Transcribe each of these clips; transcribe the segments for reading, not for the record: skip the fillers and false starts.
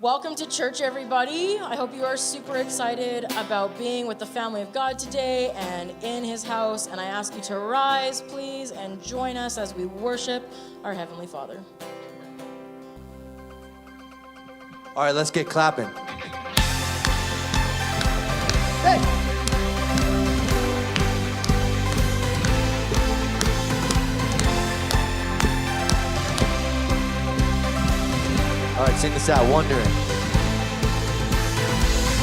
Welcome to church, everybody. I hope you are super excited about being with the family of God today and in his house. And I ask you to rise, please, and join us as we worship our Heavenly Father. All right, let's get clapping. Hey! All right, sing this out, Wondering.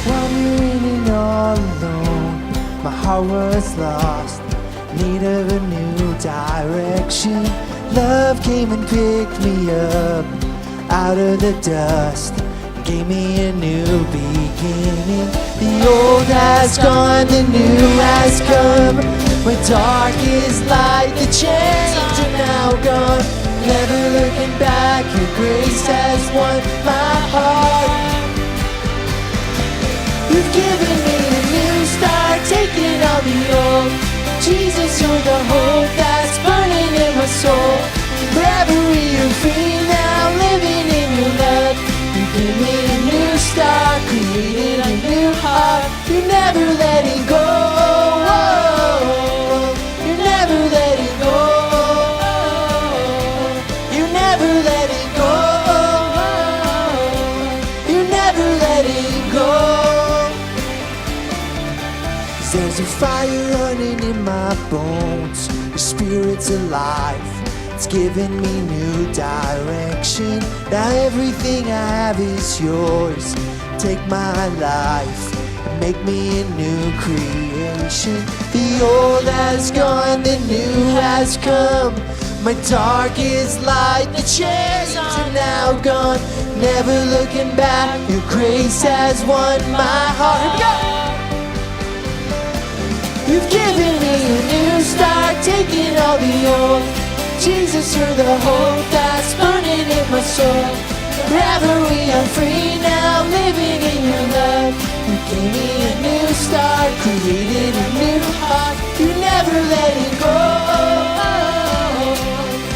Wandering and all alone, my heart was lost, need of a new direction. Love came and picked me up out of the dust, gave me a new beginning. The old has gone, the new has come. My darkest light, the chains are now gone. Never looking back, your grace has won my heart. You've given me a new start, taking all the old. Jesus, you're the hope that's burning in my soul. Forever we are free now, living in your love. You give me a new start, created a new heart. You're never letting go. You're never letting go. You're never letting go. You're never letting go. There's a fire running in my bones. Your spirit's alive. It's giving me new direction. Now everything I have is yours. Take my life and make me a new creation. The old has gone, the new has come. My darkest light, the chains are now gone. Never looking back, your grace has won my heart. Here we go! You've given me a new start, taking all the old. Jesus, you're the hope that's burning in my soul. Forever we are free now, living in your love. You gave me a new start, created a new heart. You're never letting go.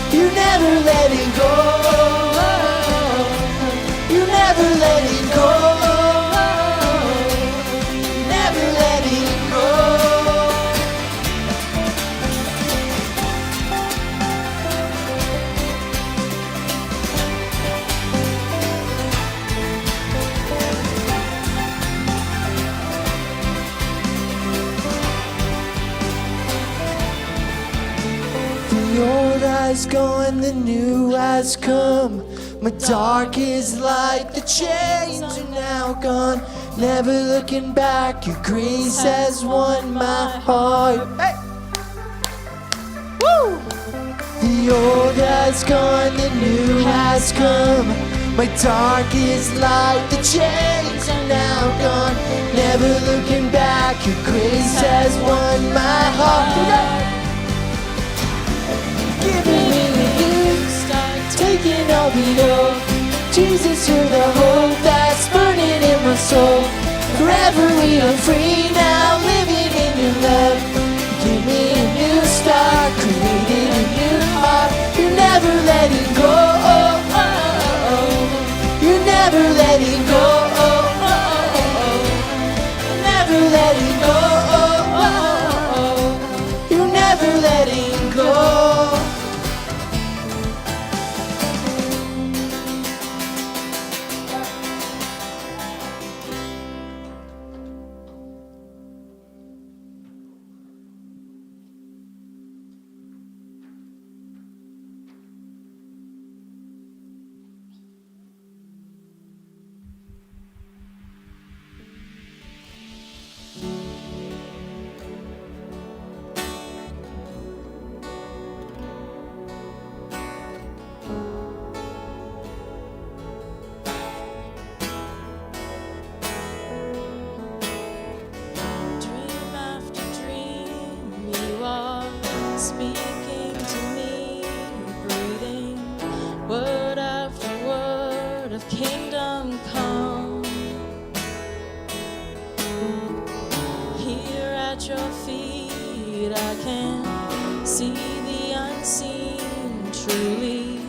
You're never letting go. You're never letting go. You're never letting go. The old has gone, the new has come. My darkest light, the chains are now gone. Never looking back, your grace has won my heart. Hey! Woo! The old has gone, the new has come. My darkest light, the chains are now gone. Never looking back, your grace has won my heart. Giving me a new start, taking all the old. Jesus, you're the hope that's burning in my soul. Forever we are free now, living in your love. Give me a new start, created a new heart. You're never letting go. You're never letting go. You're never letting go. You're never letting go. Speaking to me, breathing word after word of kingdom come. Here at your feet I can see the unseen truly.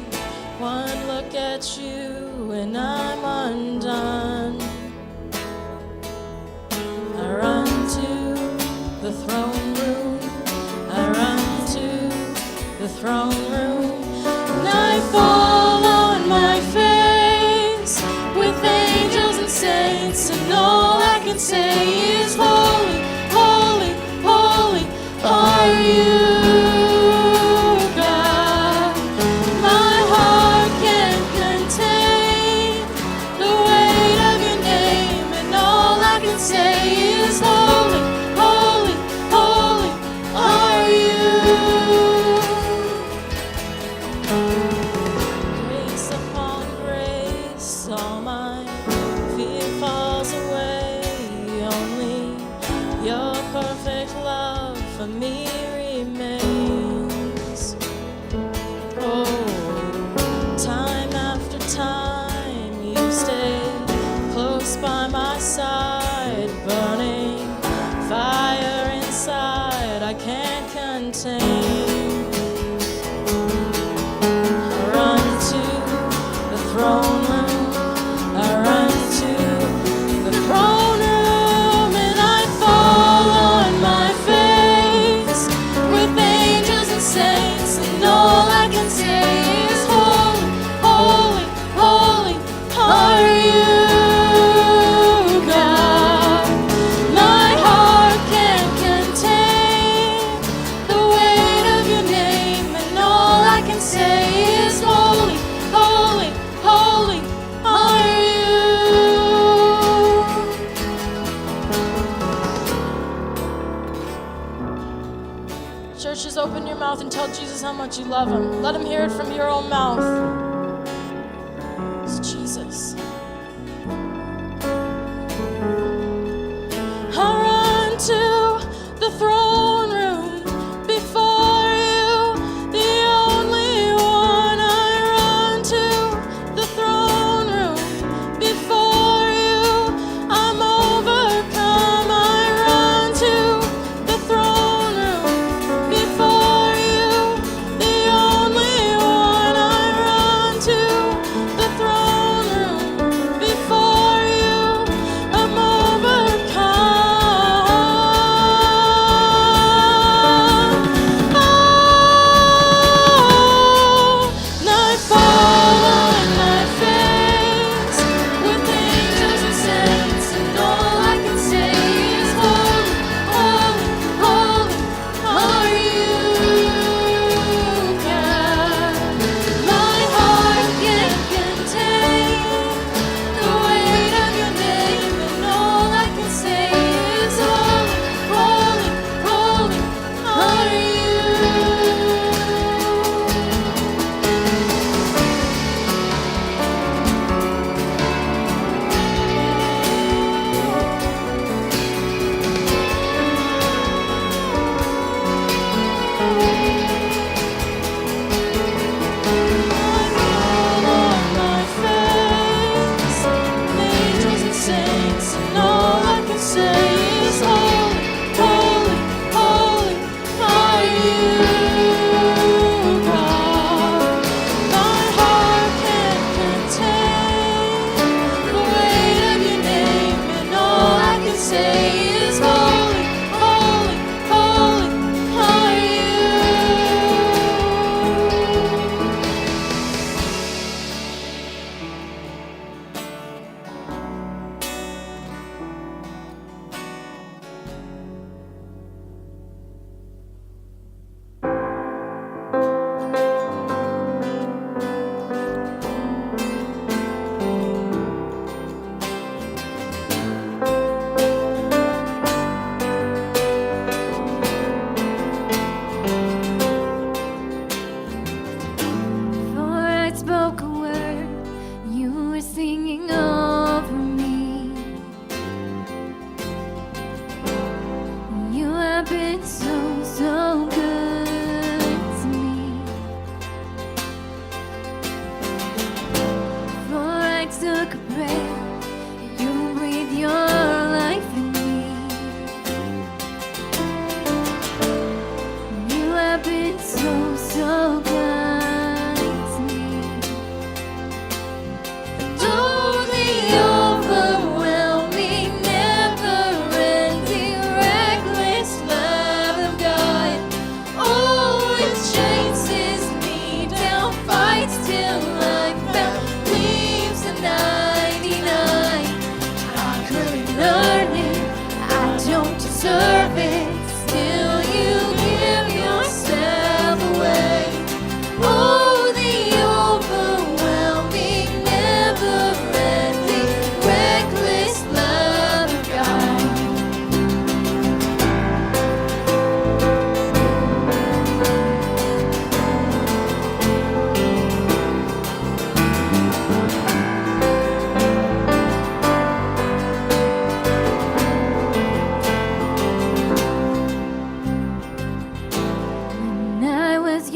One look at you and I'm undone. the throne room. I run to the throne room. And I fall on my face with angels and saints, and all I can say is holy, holy, holy are you. And tell Jesus how much you love him. Let him hear it from your own mouth. It's Jesus. I run to the throne room before you, the only one. I run to the throne room before you. I'm overcome. I run to the throne room before reckless love.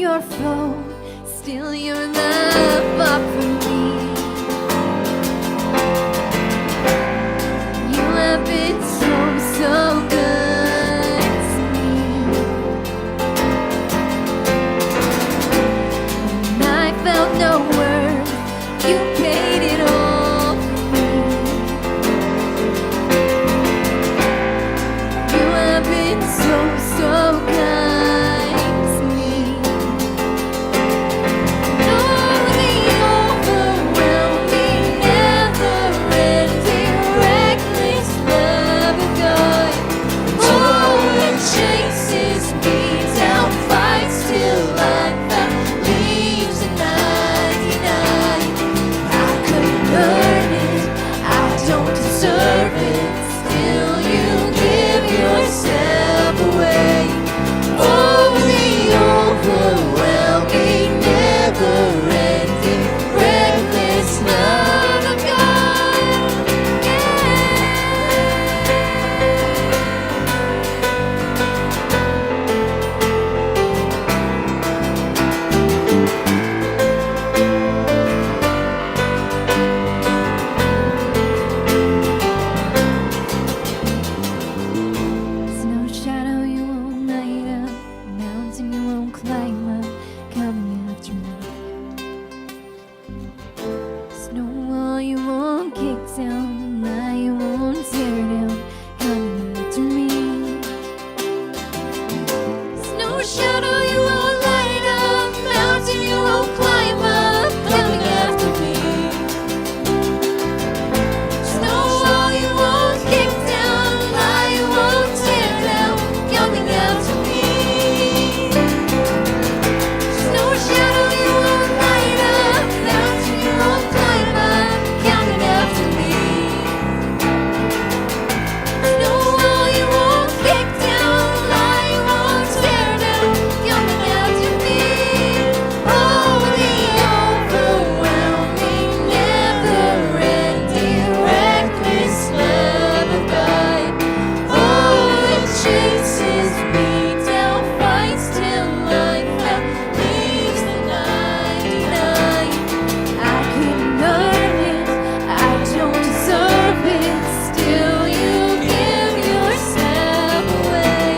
your foe, still your love up for me. You have been so, so good to me. When I felt no worth, you paid it all for me. You have been so, so kind to me. Oh, the overwhelming, never-ending, reckless love of God. Oh, it chases me down, fights till I'm found, leaves a 99. I couldn't earn it, I don't deserve it, still you give yourself away. Oh, the overwhelming, never-ending, reckless love of God. There's no shadow you won't light up, mountain you won't climb up, coming after me. There's no wall you won't kick down, lie you won't tear down, coming after me. There's no shadow you won't light up, mountain you won't climb up, coming after me. There's no wall you won't kick down, lie you won't tear down, coming after me. There's no shadow you won't light up, mountain you won't climb up, coming after me. There's no wall you won't kick down, lie you won't tear down, coming after me. Oh, the overwhelming, never-ending, reckless love of God. Oh, it chases me down, fights till I'm found, leaves the 99. I couldn't earn it, I don't deserve it, still you give yourself away.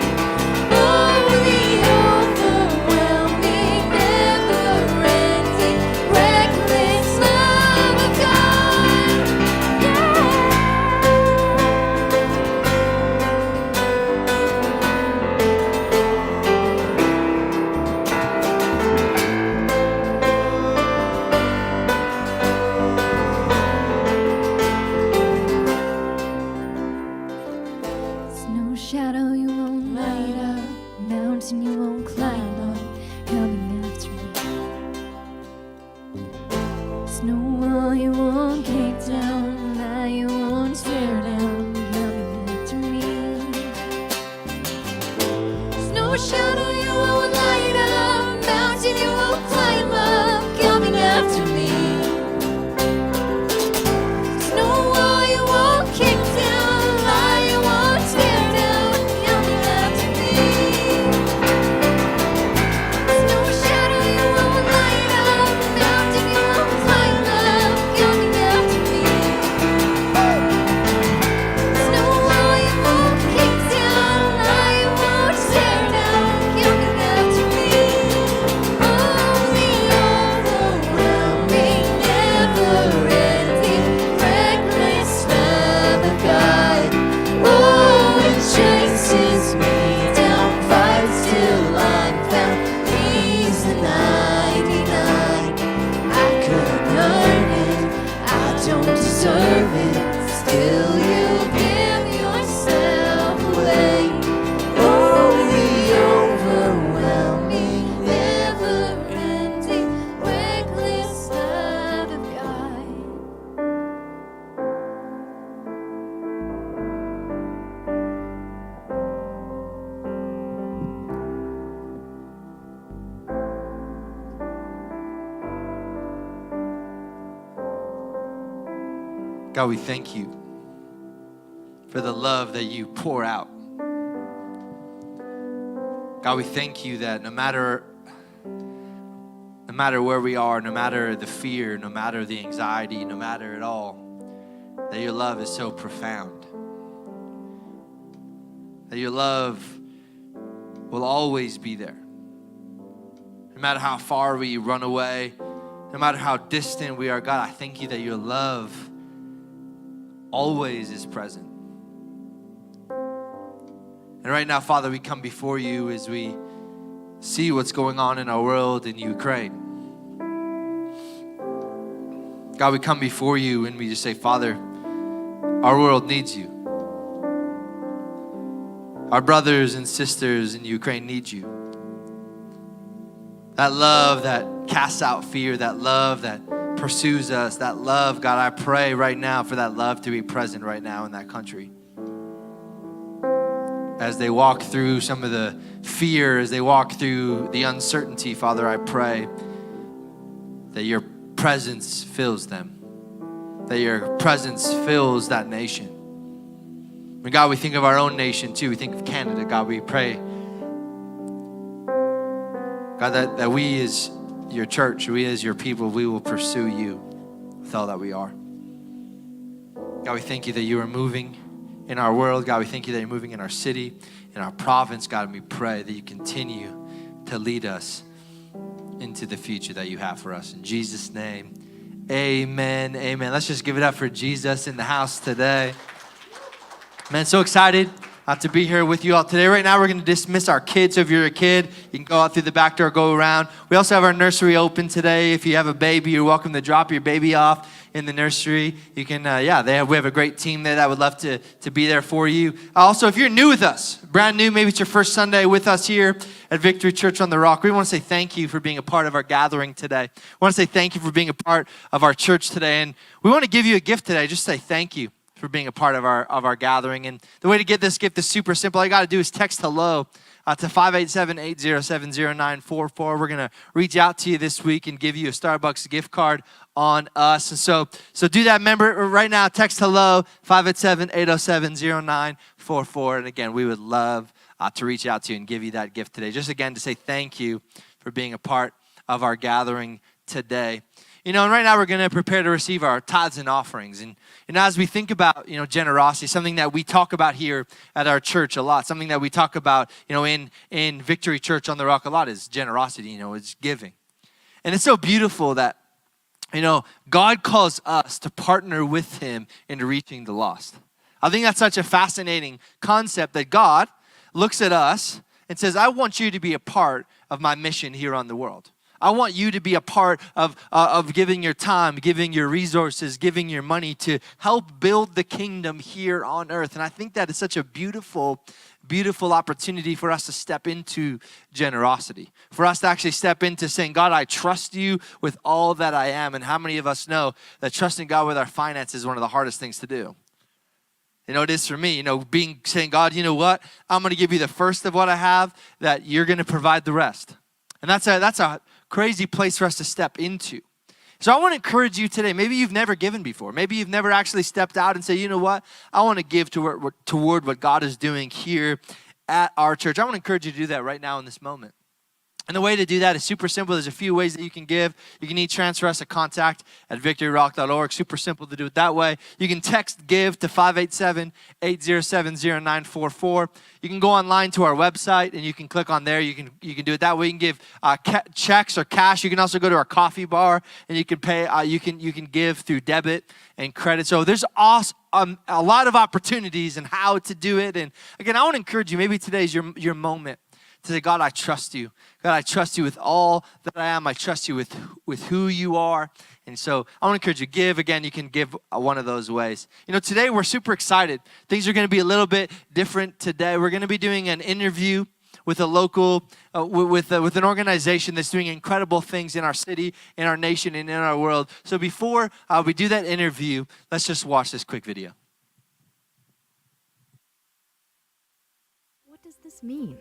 Oh, the overwhelming, never-ending, reckless love of God. There's no shadow you won't light up, mountain you won't climb up, coming after me. There's no wall you won't kick down, lie you won't tear down, coming after me. There's no shadow you won't light up, mountain you won't climb up, coming after me. There's no wall you won't kick down, lie you won't tear down, coming after me. There's no shadow you won't light up, mountain you won't climb up, coming after me. There's no wall you won't kick down, lie you won't tear down, coming after me. Oh, the overwhelming, never-ending, reckless love of God. Oh, it chases me down, fights till I'm found, leaves the 99. I couldn't earn it, I don't deserve it, still you give yourself away. Oh, the overwhelming, never-ending, reckless love of God. God, we thank you for the love that you pour out. God, we thank you that no matter matter where we are, no matter the fear, no matter the anxiety, no matter it all, that your love is so profound. That your love will always be there. No matter how far we run away, no matter how distant we are, God, I thank you that your love always is present. And right now, Father, we come before you as we see what's going on in our world in Ukraine. God, we come before you and we just say, Father, our world needs you. Our brothers and sisters in Ukraine need you. That love that casts out fear, that love that pursues us, that love, God, I pray right now for that love to be present right now in that country. As they walk through some of the fear, as they walk through the uncertainty, Father, I pray that your presence fills them, that your presence fills that nation. And God, we think of our own nation too. We think of Canada. God, we pray, God, that we as your church, we as your people, we will pursue you with all that we are. God, we thank you that you are moving in our world. God, we thank you that you're moving in our city, in our province. God, and we pray that you continue to lead us into the future that you have for us. In Jesus' name, amen, amen. Let's just give it up for Jesus in the house today. Man, so excited to be here with you all today. Right now, we're going to dismiss our kids. So if you're a kid, you can go out through the back door, go around. We also have our nursery open today. If you have a baby, you're welcome to drop your baby off in the nursery. You can, we have a great team there that would love to be there for you. Also, if you're new with us, brand new, maybe it's your first Sunday with us here at Victory Church on the Rock, we want to say thank you for being a part of our gathering today. We want to say thank you for being a part of our church today. And we want to give you a gift today. Just say thank you for being a part of our gathering. And the way to get this gift is super simple. All you got to do is text hello to 587-807-0944. We're going to reach out to you this week and give you a Starbucks gift card on us. And so do that. Remember, right now, text hello, 587-807-0944. And again, we would love to reach out to you and give you that gift today. Just again, to say thank you for being a part of our gathering today. And right now we're going to prepare to receive our tithes and offerings. And as we think about, generosity, something that we talk about here at our church a lot, something that we talk about, in Victory Church on the Rock a lot is generosity, it's giving. And it's so beautiful that, God calls us to partner with him in reaching the lost. I think that's such a fascinating concept that God looks at us and says, I want you to be a part of my mission here on the world. I want you to be a part of giving your time, giving your resources, giving your money to help build the kingdom here on earth. And I think that is such a beautiful, beautiful opportunity for us to step into generosity, for us to actually step into saying, God, I trust you with all that I am. And how many of us know that trusting God with our finances is one of the hardest things to do? It is for me, saying, God, you know what? I'm going to give you the first of what I have, that you're going to provide the rest. And that's a crazy place for us to step into. So I want to encourage you today. Maybe you've never given before. Maybe you've never actually stepped out and say, you know what? I want to give toward what God is doing here at our church. I want to encourage you to do that right now in this moment. And the way to do that is super simple. There's a few ways that you can give. You can transfer us a contact at victoryrock.org. Super simple to do it that way. You can text give to 587-807-0944. You can go online to our website and you can click on there. You can do it that way. You can give checks or cash. You can also go to our coffee bar and you can pay. You can give through debit and credit. So there's a lot of opportunities and how to do it. And again, I want to encourage you. Maybe today's your moment to say, God, I trust you. God, I trust you with all that I am. I trust you with who you are. And so I want to encourage you, give. Again, you can give one of those ways. Today we're super excited. Things are going to be a little bit different today. We're going to be doing an interview with a local, with an organization that's doing incredible things in our city, in our nation, and in our world. So before we do that interview, let's just watch this quick video. What does this mean?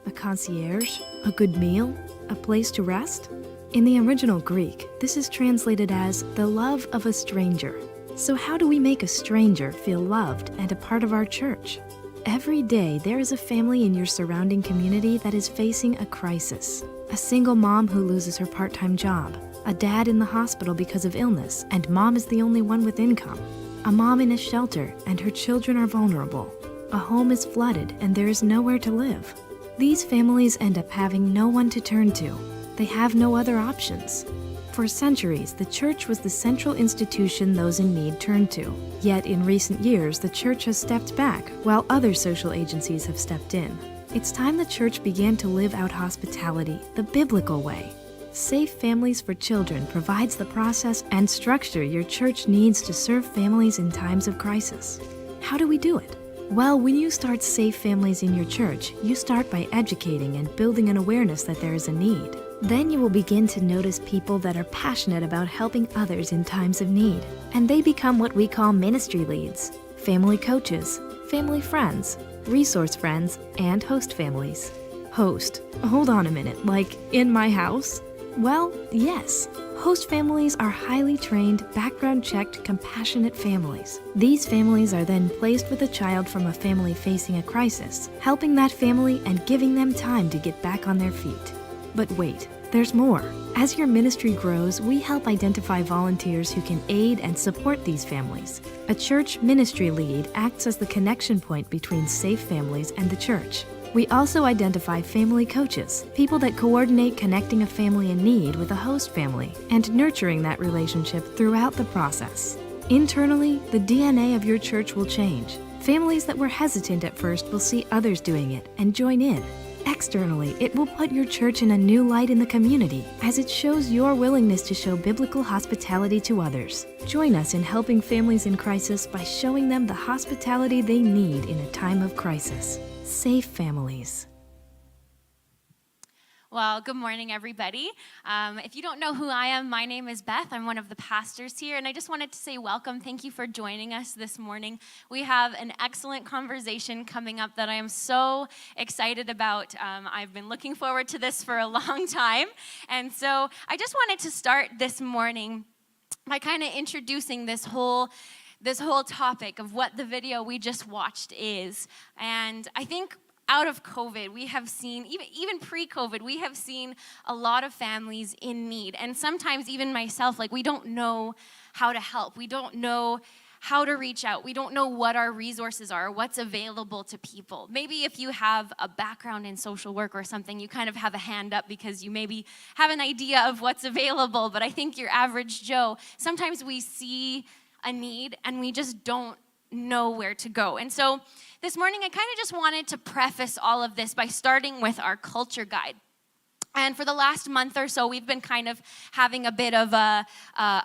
A concierge? A good meal? A place to rest? In the original Greek, this is translated as the love of a stranger. So how do we make a stranger feel loved and a part of our church? Every day, there is a family in your surrounding community that is facing a crisis. A single mom who loses her part-time job, a dad in the hospital because of illness, and mom is the only one with income. A mom in a shelter, and her children are vulnerable. A home is flooded, and there is nowhere to live. These families end up having no one to turn to. They have no other options. For centuries, the church was the central institution those in need turned to. Yet in recent years, the church has stepped back, while other social agencies have stepped in. It's time the church began to live out hospitality the biblical way. Safe Families for Children provides the process and structure your church needs to serve families in times of crisis. How do we do it? Well, when you start Safe Families in your church, you start by educating and building an awareness that there is a need. Then you will begin to notice people that are passionate about helping others in times of need. And they become what we call ministry leads, family coaches, family friends, resource friends, and host families. Host? Hold on a minute, like in my house? Well, yes. Host families are highly trained, background-checked, compassionate families. These families are then placed with a child from a family facing a crisis, helping that family and giving them time to get back on their feet. But wait, there's more. As your ministry grows, we help identify volunteers who can aid and support these families. A church ministry lead acts as the connection point between Safe Families and the church. We also identify family coaches, people that coordinate connecting a family in need with a host family and nurturing that relationship throughout the process. Internally, the DNA of your church will change. Families that were hesitant at first will see others doing it and join in. Externally, it will put your church in a new light in the community as it shows your willingness to show biblical hospitality to others. Join us in helping families in crisis by showing them the hospitality they need in a time of crisis. Safe Families. Well, good morning, everybody. If you don't know who I am, my name is Beth. I'm one of the pastors here, and I just wanted to say welcome. Thank you for joining us this morning. We have an excellent conversation coming up that I am so excited about. I've been looking forward to this for a long time, and so I just wanted to start this morning by kind of introducing this whole topic of what the video we just watched is. And I think out of COVID, we have seen, even pre-COVID, we have seen a lot of families in need. And sometimes even myself, like, we don't know how to help. We don't know how to reach out. We don't know what our resources are, what's available to people. Maybe if you have a background in social work or something, you kind of have a hand up because you maybe have an idea of what's available. But I think your average Joe, sometimes we see a need and we just don't know where to go. And so this morning I kind of just wanted to preface all of this by starting with our culture guide. And for the last month or so, we've been kind of having a bit of a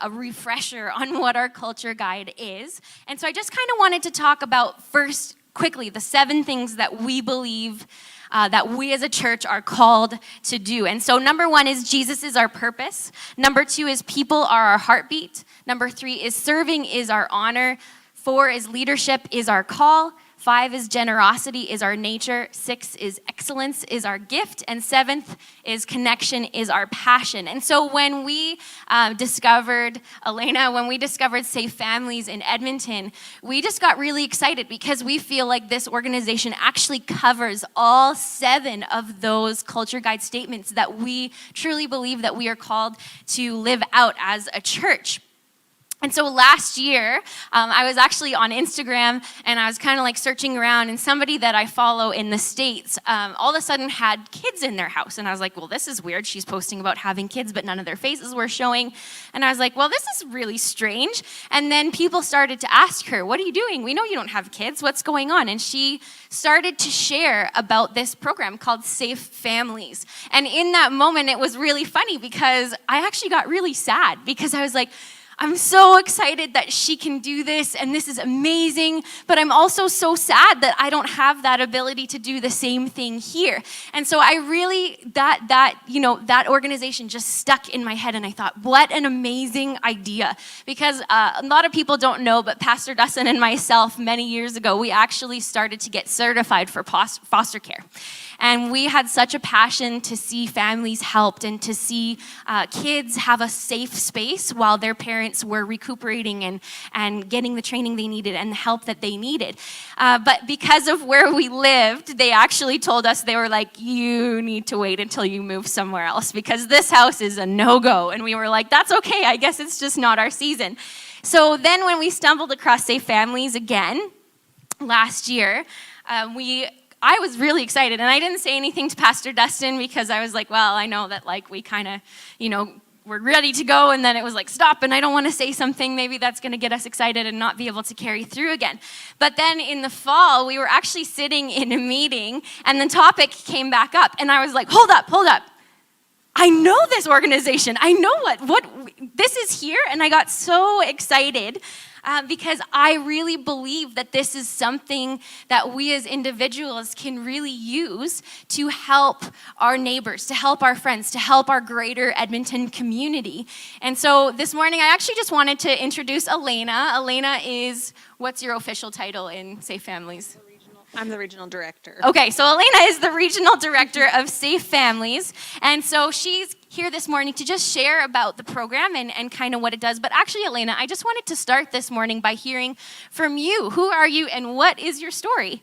refresher on what our culture guide is. And so I just kind of wanted to talk about first, quickly, the 7 things that we believe that we as a church are called to do. And so number 1 is Jesus is our purpose. Number 2 is people are our heartbeat. Number 3 is serving is our honor. 4 is leadership is our call. 5 is generosity is our nature. 6 is excellence is our gift. And 7th is connection is our passion. And so when we discovered Safe Families in Edmonton, we just got really excited because we feel like this organization actually covers all 7 of those culture guide statements that we truly believe that we are called to live out as a church. And so last year, I was actually on Instagram, and I was kind of like searching around, and somebody that I follow in the States all of a sudden had kids in their house. And I was like, well, this is weird. She's posting about having kids, but none of their faces were showing. And I was like, well, this is really strange. And then people started to ask her, what are you doing? We know you don't have kids. What's going on? And she started to share about this program called Safe Families. And in that moment, it was really funny because I actually got really sad because I was like, I'm so excited that she can do this, and this is amazing, but I'm also so sad that I don't have that ability to do the same thing here. And so I really, that organization just stuck in my head, and I thought, what an amazing idea. Because a lot of people don't know, but Pastor Dustin and myself, many years ago, we actually started to get certified for foster care. And we had such a passion to see families helped and to see kids have a safe space while their parents were recuperating and getting the training they needed and the help that they needed. But because of where we lived, they actually told us, they were like, you need to wait until you move somewhere else because this house is a no-go. And we were like, that's okay, I guess it's just not our season. So then when we stumbled across Safe Families again last year, I was really excited, and I didn't say anything to Pastor Dustin because I was like, well, I know that like we kind of, we're ready to go, and then it was like, stop, and I don't want to say something maybe that's going to get us excited and not be able to carry through again. But then in the fall, we were actually sitting in a meeting, and the topic came back up, and I was like, hold up. I know this organization. I know what this is here, and I got so excited because I really believe that this is something that we as individuals can really use to help our neighbors, to help our friends, to help our greater Edmonton community. And so this morning, I actually just wanted to introduce Elena. Elena is, what's your official title in Safe Families? I'm the regional director. Okay, so Elena is the regional director of Safe Families, and so she's here this morning to just share about the program and kind of what it does. But actually, Elena, I just wanted to start this morning by hearing from you. Who are you and what is your story?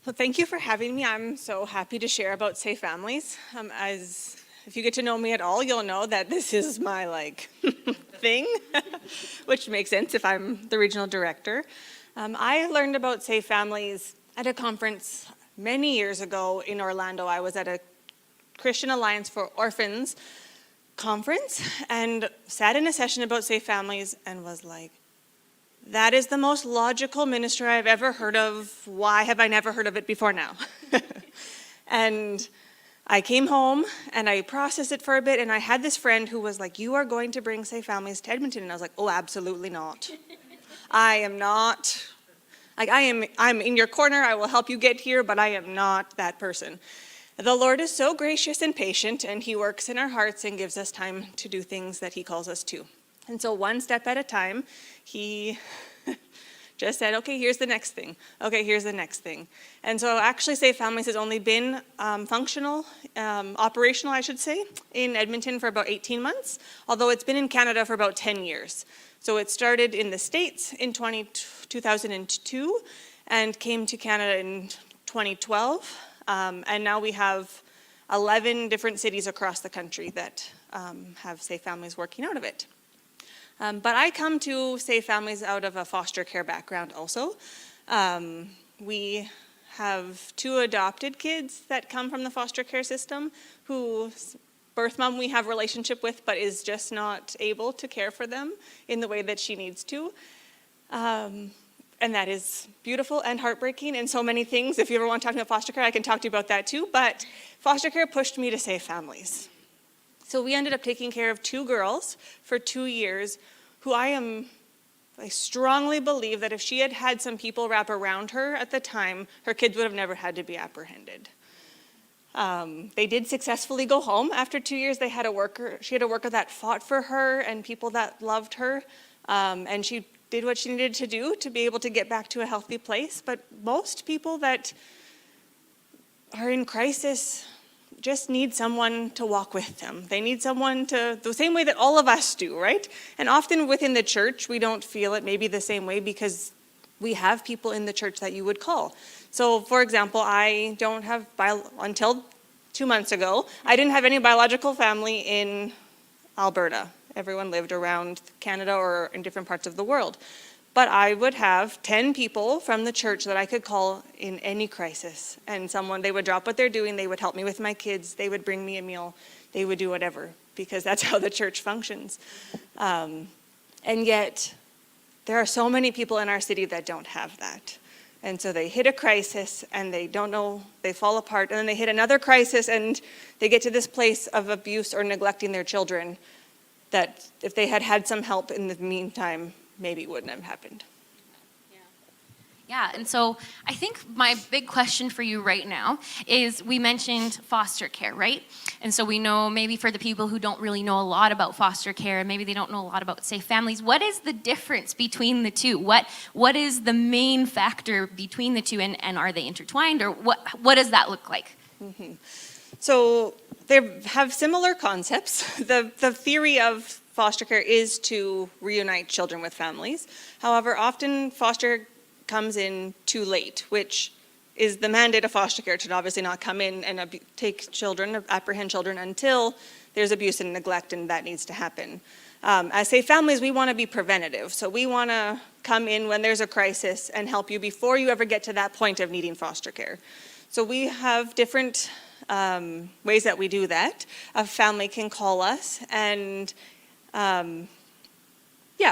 Well, thank you for having me. I'm so happy to share about Safe Families. As if you get to know me at all, you'll know that this is my thing, which makes sense if I'm the regional director. I learned about Safe Families at a conference many years ago in Orlando. I was at a Christian Alliance for Orphans conference and sat in a session about Safe Families and was like, that is the most logical ministry I've ever heard of. Why have I never heard of it before now? And I came home and I processed it for a bit, and I had this friend who was like, you are going to bring Safe Families to Edmonton. And I was like, oh, absolutely not. I am not, I'm in your corner, I will help you get here, but I am not that person. The Lord is so gracious and patient, and He works in our hearts and gives us time to do things that He calls us to. And so one step at a time, He just said, okay, here's the next thing. Okay, here's the next thing. And so actually Safe Families has only been operational, I should say, in Edmonton for about 18 months, although it's been in Canada for about 10 years. So it started in the States in 2002 and came to Canada in 2012. And now we have 11 different cities across the country that have Safe Families working out of it. But I come to Safe Families out of a foster care background also. We have 2 adopted kids that come from the foster care system whose birth mom we have a relationship with, but is just not able to care for them in the way that she needs to. And that is beautiful and heartbreaking and so many things. If you ever want to talk about foster care, I can talk to you about that too. But foster care pushed me to Safe Families. So we ended up taking care of 2 girls for 2 years who I strongly believe that if she had had some people wrap around her at the time, her kids would have never had to be apprehended. They did successfully go home. After 2 years, she had a worker that fought for her and people that loved her. And she did what she needed to do to be able to get back to a healthy place. But most people that are in crisis just need someone to walk with them. They need someone the same way that all of us do, right? And often within the church, we don't feel it maybe the same way because we have people in the church that you would call. So, for example, I don't have, until 2 months ago, I didn't have any biological family in Alberta. Everyone lived around Canada or in different parts of the world. But I would have 10 people from the church that I could call in any crisis. And they would drop what they're doing, they would help me with my kids, they would bring me a meal, they would do whatever, because that's how the church functions. And yet, there are so many people in our city that don't have that. And so they hit a crisis and they don't know, they fall apart, and then they hit another crisis and they get to this place of abuse or neglecting their children that if they had had some help in the meantime, maybe it wouldn't have happened. Yeah, and so I think my big question for you right now is, we mentioned foster care, right? And so we know, maybe for the people who don't really know a lot about foster care, and maybe they don't know a lot about safe families, what is the difference between the two? What is the main factor between the two, and are they intertwined, or what does that look like? So they have similar concepts. The theory of foster care is to reunite children with families. However, often foster comes in too late, which is the mandate of foster care, to obviously not come in and take children, apprehend children until there's abuse and neglect, and that needs to happen. As safe families, we want to be preventative. So we want to come in when there's a crisis and help you before you ever get to that point of needing foster care. So we have different ways that we do that. A family can call us, and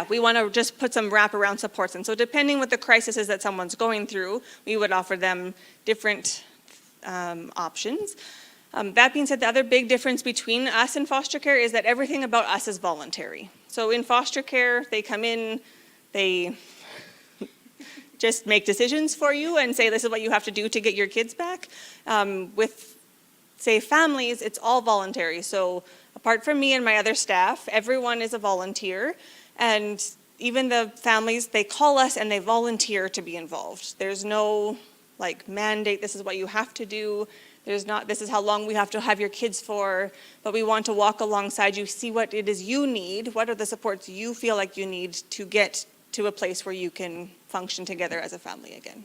we want to just put some wraparound supports in. So depending what the crisis is that someone's going through, we would offer them different options. That being said, the other big difference between us and foster care is that everything about us is voluntary. So in foster care, they come in, they just make decisions for you and say, this is what you have to do to get your kids back. With safe families, it's all voluntary. So apart from me and my other staff, everyone is a volunteer. And even the families, they call us and they volunteer to be involved. There's no mandate, this is what you have to do. There's not, this is how long we have to have your kids for, but we want to walk alongside you, see what it is you need, what are the supports you feel like you need to get to a place where you can function together as a family again.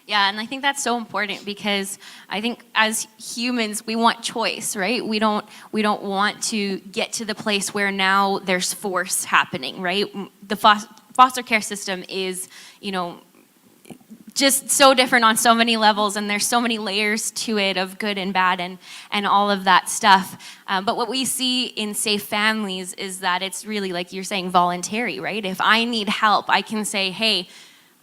Yeah, and I think that's so important, because I think as humans, we want choice, right? We don't want to get to the place where now there's force happening, right? The foster care system is, just so different on so many levels, and there's so many layers to it of good and bad and all of that stuff. But what we see in safe families is that it's really, like you're saying, voluntary, right? If I need help, I can say, hey,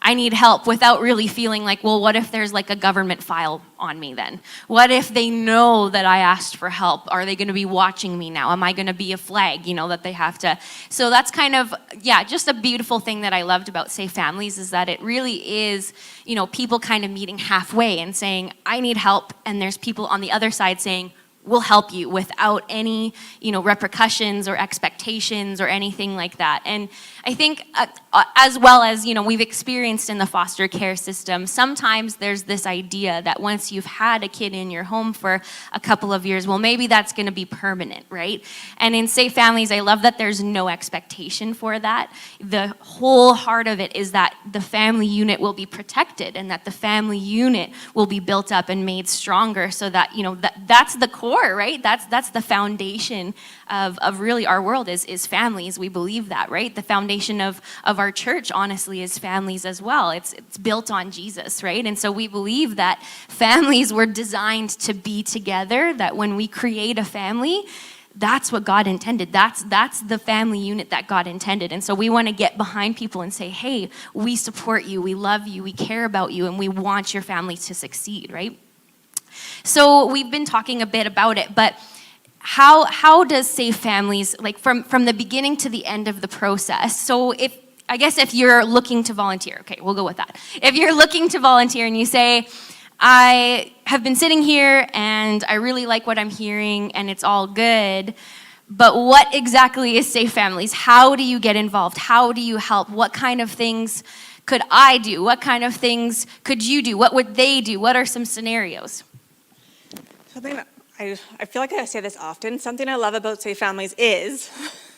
I need help, without really feeling like, well, what if there's a government file on me then? What if they know that I asked for help? Are they going to be watching me now? Am I going to be a flag, that they have to? So that's kind of, just a beautiful thing that I loved about Safe Families, is that it really is, people kind of meeting halfway and saying, I need help, and there's people on the other side saying, we'll help you, without any, repercussions or expectations or anything like that. And I think as well as, we've experienced in the foster care system, sometimes there's this idea that once you've had a kid in your home for a couple of years, well, maybe that's going to be permanent, right? And in Safe Families, I love that there's no expectation for that. The whole heart of it is that the family unit will be protected, and that the family unit will be built up and made stronger, so that, that's the core, right? That's the foundation of really our world is families. We believe that, right? The foundation of our church, honestly, is families as well. It's built on Jesus, right? And so we believe that families were designed to be together, that when we create a family, that's what God intended. That's the family unit that God intended. And so we want to get behind people and say, hey, we support you, we love you, we care about you, and we want your family to succeed, right? So we've been talking a bit about it, but how does Safe Families, from the beginning to the end of the process? So if you're looking to volunteer, okay, we'll go with that. If you're looking to volunteer and you say, I have been sitting here and I really like what I'm hearing and it's all good, but what exactly is Safe Families? How do you get involved? How do you help? What kind of things could I do? What kind of things could you do? What would they do? What are some scenarios? I feel like I say this often. Something I love about Safe Families is,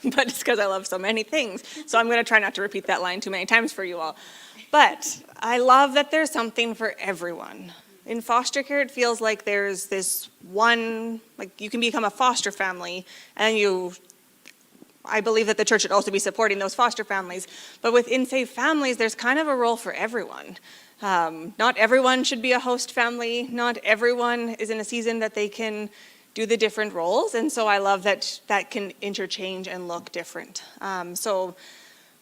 but it's because I love so many things. So I'm going to try not to repeat that line too many times for you all. But I love that there's something for everyone. In foster care, it feels like there's this one, you can become a foster family, and I believe that the church should also be supporting those foster families. But within Safe Families, there's kind of a role for everyone. Not everyone should be a host family. Not everyone is in a season that they can do the different roles. And so I love that can interchange and look different. So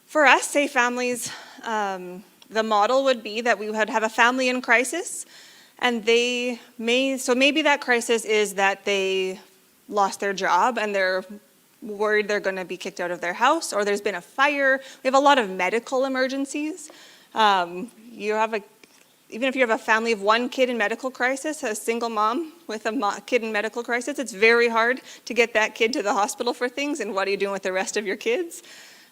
for us, Safe Families, the model would be that we would have a family in crisis, and maybe that crisis is that they lost their job and they're worried they're going to be kicked out of their house, or there's been a fire. We have a lot of medical emergencies. even if you have a family of one kid in medical crisis, a single mom with a kid in medical crisis, it's very hard to get that kid to the hospital for things, and what are you doing with the rest of your kids?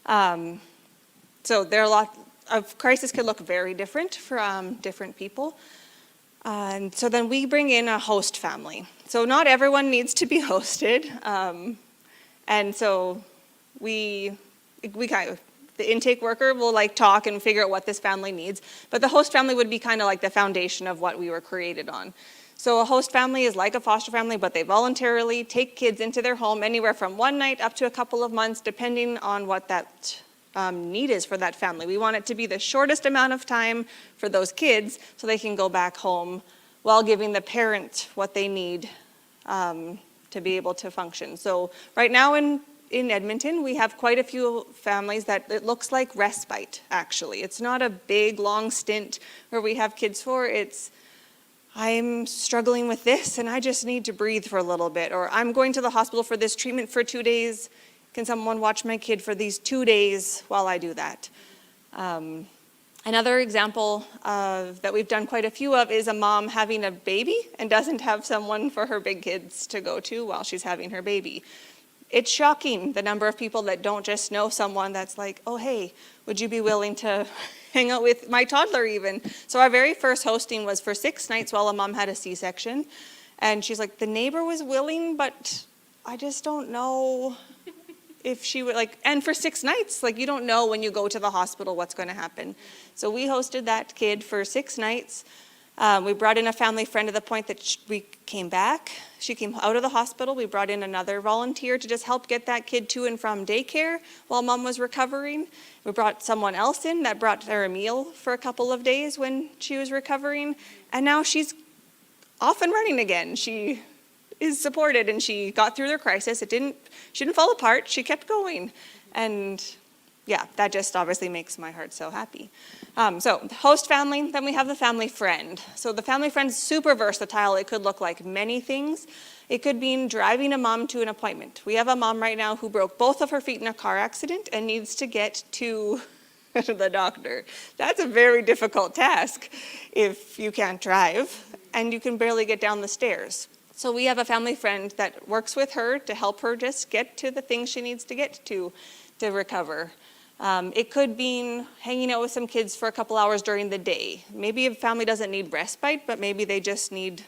So there are a lot of crises can look very different from different people. And so then we bring in a host family. So not everyone needs to be hosted. And so we kind of, the intake worker will like talk and figure out what this family needs. But the host family would be kind of like the foundation of what we were created on. So a host family is like a foster family, but they voluntarily take kids into their home anywhere from one night up to a couple of months, depending on what that need is for that family. We want it to be the shortest amount of time for those kids so they can go back home while giving the parent what they need to be able to function. So right now in Edmonton, we have quite a few families that it looks like respite, actually. It's not a big, long stint where we have kids for. It's, I'm struggling with this and I just need to breathe for a little bit, or I'm going to the hospital for this treatment for 2 days. Can someone watch my kid for these 2 days while I do that? Another example that we've done quite a few of is a mom having a baby and doesn't have someone for her big kids to go to while she's having her baby. It's shocking the number of people that don't just know someone that's like, oh, hey, would you be willing to hang out with my toddler even? So our very first hosting was for 6 nights while a mom had a C-section. And she's like, the neighbor was willing, but I just don't know if she would, like, and for 6 nights, like, you don't know when you go to the hospital what's going to happen. So we hosted that kid for 6 nights. We brought in a family friend to the point that we came back. She came out of the hospital. We brought in another volunteer to just help get that kid to and from daycare while mom was recovering. We brought someone else in that brought her a meal for a couple of days when she was recovering. And now she's off and running again. She is supported and she got through their crisis. She didn't fall apart. She kept going. And yeah, that just obviously makes my heart so happy. So the host family, then we have the family friend. So the family friend's super versatile. It could look like many things. It could mean driving a mom to an appointment. We have a mom right now who broke both of her feet in a car accident and needs to get to the doctor. That's a very difficult task if you can't drive and you can barely get down the stairs. So we have a family friend that works with her to help her just get to the things she needs to get to recover. It could mean hanging out with some kids for a couple hours during the day. Maybe a family doesn't need respite, but maybe they just need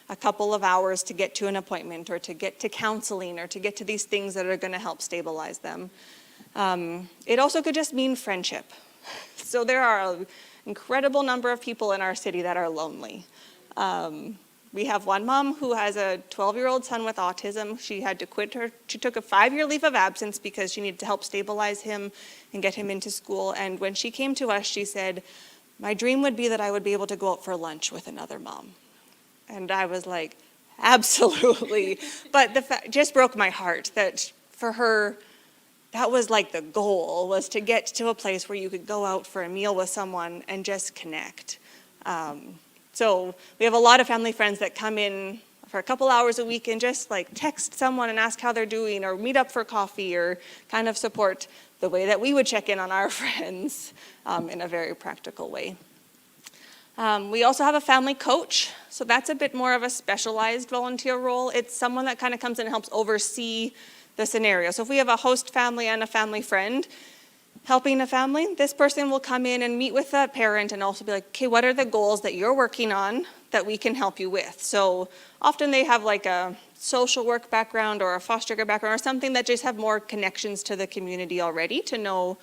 a couple of hours to get to an appointment or to get to counseling or to get to these things that are going to help stabilize them. It also could just mean friendship. So there are an incredible number of people in our city that are lonely. We have one mom who has a 12-year-old son with autism. She had to quit she took a 5-year leave of absence because she needed to help stabilize him and get him into school. And when she came to us, she said, my dream would be that I would be able to go out for lunch with another mom. And I was like, absolutely. But the fact just broke my heart that for her, that was like the goal, was to get to a place where you could go out for a meal with someone and just connect. So we have a lot of family friends that come in for a couple hours a week and just like text someone and ask how they're doing or meet up for coffee or kind of support the way that we would check in on our friends in a very practical way. We also have a family coach. So that's a bit more of a specialized volunteer role. It's someone that kind of comes in and helps oversee the scenario. So if we have a host family and a family friend helping a family, this person will come in and meet with that parent and also be like, okay, what are the goals that you're working on that we can help you with? So often they have like a social work background or a foster care background or something that just have more connections to the community already to know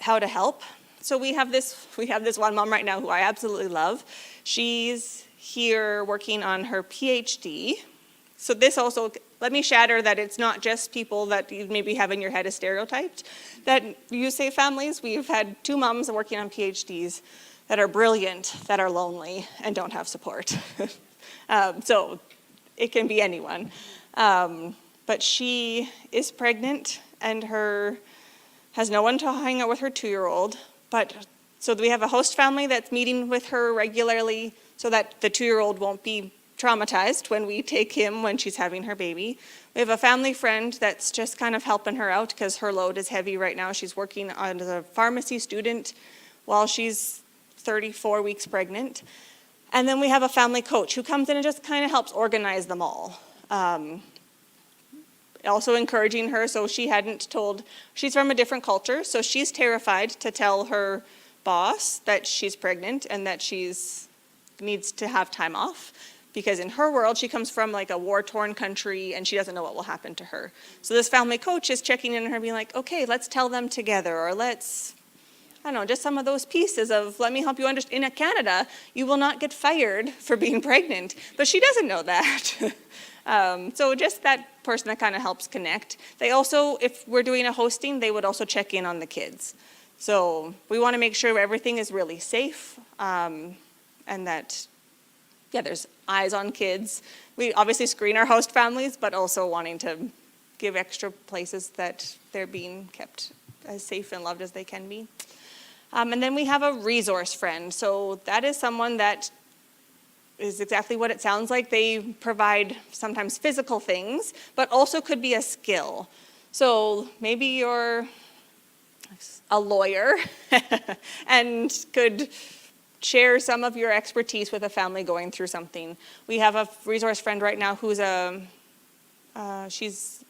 how to help. So we have this one mom right now who I absolutely love. She's here working on her PhD. So this also, let me shatter that it's not just people that you maybe have in your head as stereotyped that use safe families. We've had 2 moms working on PhDs that are brilliant, that are lonely, and don't have support. So it can be anyone. But she is pregnant and has no one to hang out with her 2-year-old. So we have a host family that's meeting with her regularly so that the 2-year-old won't be traumatized when we take him when she's having her baby. We have a family friend that's just kind of helping her out because her load is heavy right now. She's working as a pharmacy student while she's 34 weeks pregnant. And then we have a family coach who comes in and just kind of helps organize them all. Also encouraging her, so she's from a different culture, so she's terrified to tell her boss that she's pregnant and that needs to have time off, because in her world, she comes from like a war-torn country and she doesn't know what will happen to her. So this family coach is checking in on her, being like, okay, let's tell them together, or let's, I don't know, just some of those pieces of, let me help you understand. In Canada, you will not get fired for being pregnant, but she doesn't know that. So just that person that kind of helps connect. They also, if we're doing a hosting, they would also check in on the kids. So we want to make sure everything is really safe, and that, there's eyes on kids. We obviously screen our host families, but also wanting to give extra places that they're being kept as safe and loved as they can be. And then we have a resource friend. So that is someone that is exactly what it sounds like. They provide sometimes physical things, but also could be a skill. So maybe you're a lawyer and could share some of your expertise with a family going through something. We have a resource friend right now who's she's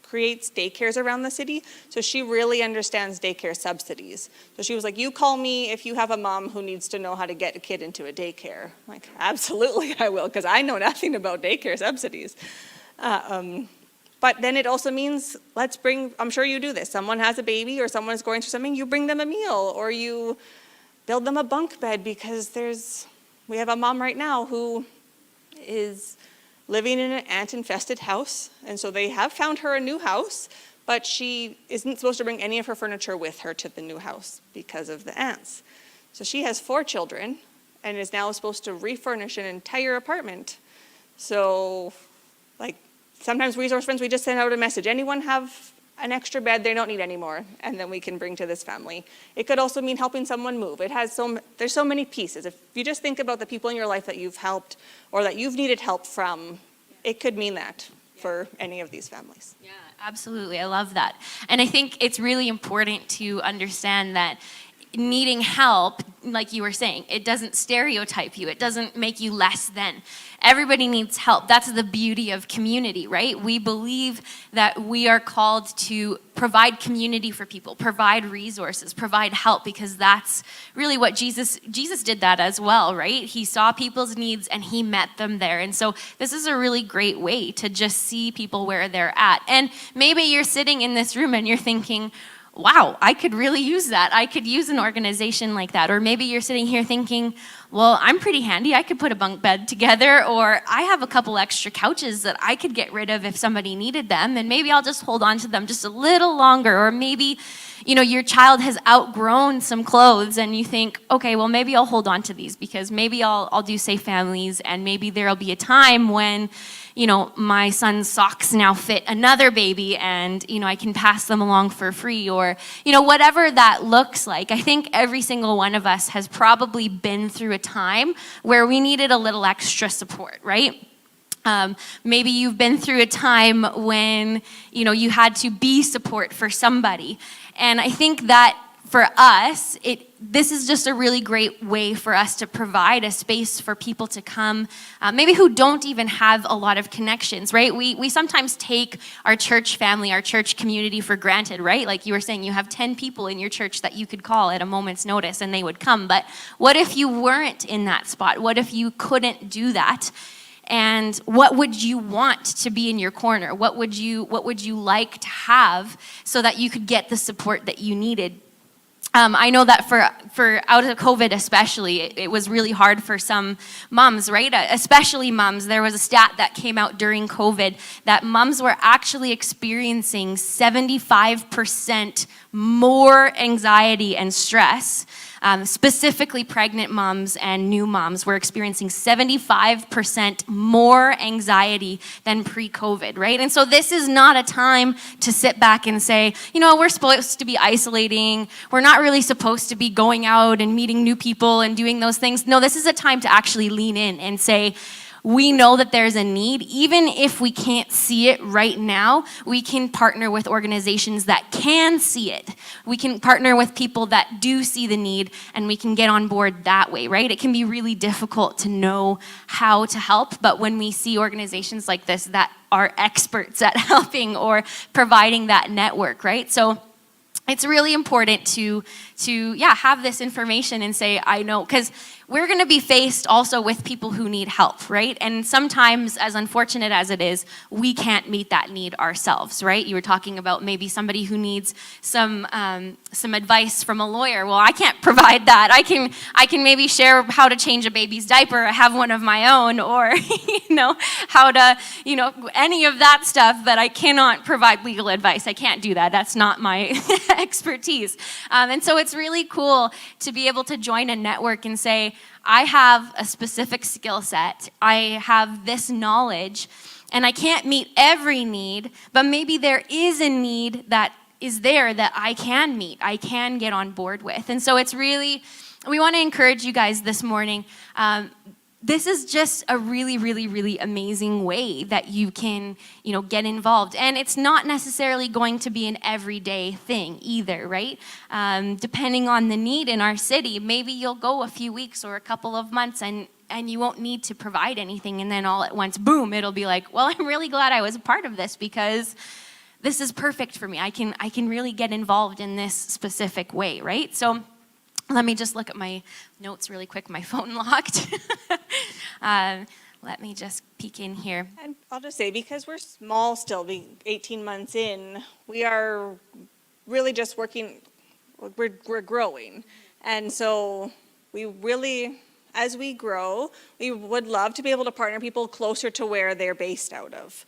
creates daycares around the city, so she really understands daycare subsidies. So she was like, you call me if you have a mom who needs to know how to get a kid into a daycare. I'm like, absolutely I will, because I know nothing about daycare subsidies. But then it also means, I'm sure you do this, someone has a baby or someone's going through something, you bring them a meal, or you build them a bunk bed, because we have a mom right now who is living in an ant-infested house, and so they have found her a new house, but she isn't supposed to bring any of her furniture with her to the new house because of the ants. So she has 4 children and is now supposed to refurnish an entire apartment. So, like, sometimes resource friends, we just send out a message, anyone have an extra bed they don't need anymore, and then we can bring to this family. It could also mean helping someone move. There's so many pieces. If you just think about the people in your life that you've helped or that you've needed help from, it could mean that for any of these families. Yeah, absolutely. I love that. And I think it's really important to understand that needing help, like you were saying, it doesn't stereotype you. It doesn't make you less than. Everybody needs help. That's the beauty of community, right? We believe that we are called to provide community for people, provide resources, provide help, because that's really what Jesus did that as well, right? He saw people's needs and he met them there. And so this is a really great way to just see people where they're at. And maybe you're sitting in this room and you're thinking, wow, I could really use that. I could use an organization like that. Or maybe you're sitting here thinking, well, I'm pretty handy. I could put a bunk bed together, or I have a couple extra couches that I could get rid of if somebody needed them, and maybe I'll just hold on to them just a little longer. Or maybe, your child has outgrown some clothes and you think, okay, well, maybe I'll hold on to these because maybe I'll do Safe Families, and maybe there'll be a time when my son's socks now fit another baby and, I can pass them along for free, or, whatever that looks like. I think every single one of us has probably been through a time where we needed a little extra support, right? Maybe you've been through a time when, you had to be support for somebody. And I think that for us, this is just a really great way for us to provide a space for people to come, maybe who don't even have a lot of connections, right? We sometimes take our church family, our church community for granted, right? Like you were saying, you have 10 people in your church that you could call at a moment's notice and they would come. But what if you weren't in that spot? What if you couldn't do that? And what would you want to be in your corner? What would you like to have so that you could get the support that you needed? I know that for out of COVID especially, it was really hard for some moms, right? Especially moms. There was a stat that came out during COVID that moms were actually experiencing 75% more anxiety and stress. Specifically pregnant moms and new moms were experiencing 75% more anxiety than pre-COVID, right? And so this is not a time to sit back and say, we're supposed to be isolating. We're not really supposed to be going out and meeting new people and doing those things. No, this is a time to actually lean in and say, we know that there's a need. Even if we can't see it right now, we can partner with organizations that can see it. We can partner with people that do see the need, and we can get on board that way, right? It can be really difficult to know how to help, but when we see organizations like this that are experts at helping or providing that network, right? So it's really important to have this information and say, I know, because we're going to be faced also with people who need help, right? And sometimes, as unfortunate as it is, we can't meet that need ourselves, right? You were talking about maybe somebody who needs some advice from a lawyer. Well, I can't provide that. I can maybe share how to change a baby's diaper. I have one of my own, or how to any of that stuff. But I cannot provide legal advice. I can't do that. That's not my expertise. And so it's really cool to be able to join a network and say, I have a specific skill set, I have this knowledge, and I can't meet every need, but maybe there is a need that is there that I can meet, I can get on board with. And so it's really, we want to encourage you guys this morning. This is just a really, really, really amazing way that you can, get involved. And it's not necessarily going to be an everyday thing either, right? Depending on the need in our city, maybe you'll go a few weeks or a couple of months and you won't need to provide anything. And then all at once, boom, it'll be like, well, I'm really glad I was a part of this because this is perfect for me. I can really get involved in this specific way, right? So let me just look at my notes really quick. My phone locked. Let me just peek in here. And I'll just say, because we're small still, being 18 months in, we are really just working, we're growing. And so we really, as we grow, we would love to be able to partner people closer to where they're based out of.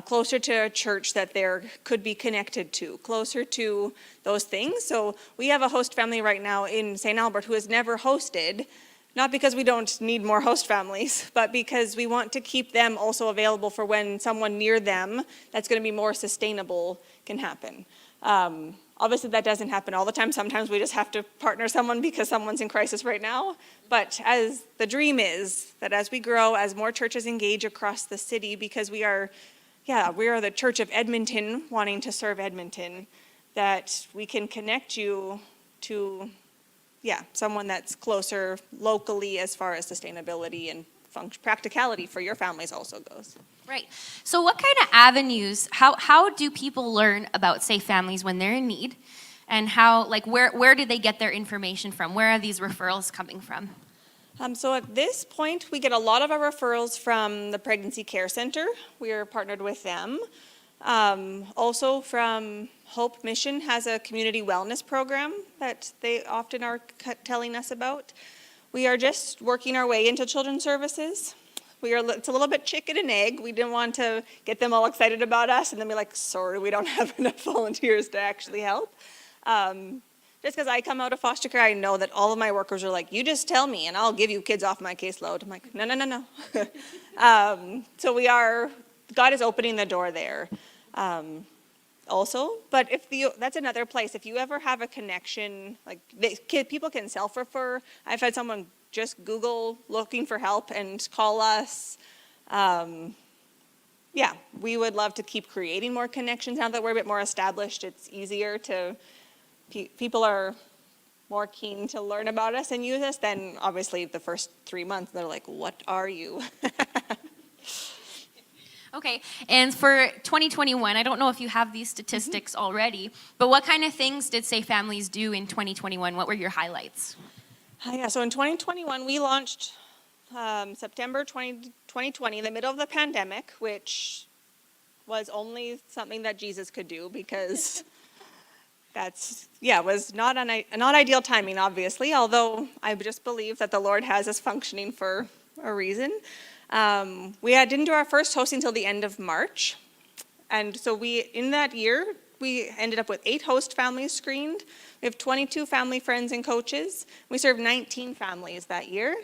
Closer to a church that they could be connected to, closer to those things. So we have a host family right now in St. Albert who has never hosted, not because we don't need more host families, but because we want to keep them also available for when someone near them that's going to be more sustainable can happen. Obviously that doesn't happen all the time. Sometimes we just have to partner someone because someone's in crisis right now. But as the dream is that as we grow, as more churches engage across the city, because we are the Church of Edmonton wanting to serve Edmonton, that we can connect you to, someone that's closer locally as far as sustainability and practicality for your families also goes. Right. So what kind of avenues, how do people learn about Safe Families when they're in need? And how, where do they get their information from? Where are these referrals coming from? So at this point, we get a lot of our referrals from the Pregnancy Care Center. We are partnered with them. Also from Hope Mission has a community wellness program that they often are telling us about. We are just working our way into children's services. It's a little bit chicken and egg. We didn't want to get them all excited about us and then be like, sorry, we don't have enough volunteers to actually help. Just because I come out of foster care, I know that all of my workers are like, you just tell me and I'll give you kids off my caseload. I'm like, no. So God is opening the door there also. But that's another place. If you ever have a connection, people can self-refer. I've had someone just Google looking for help and call us. We would love to keep creating more connections. Now that we're a bit more established, it's easier to... People are more keen to learn about us and use us than obviously the first 3 months. They're like, what are you? Okay, and for 2021, I don't know if you have these statistics already, but what kind of things did Safe Families do in 2021? What were your highlights? So in 2021, we launched September 2020, in the middle of the pandemic, which was only something that Jesus could do because... was not ideal timing, obviously, although I just believe that the Lord has us functioning for a reason. We didn't do our first hosting until the end of March. And so in that year, we ended up with 8 host families screened. We have 22 family friends and coaches. We served 19 families that year.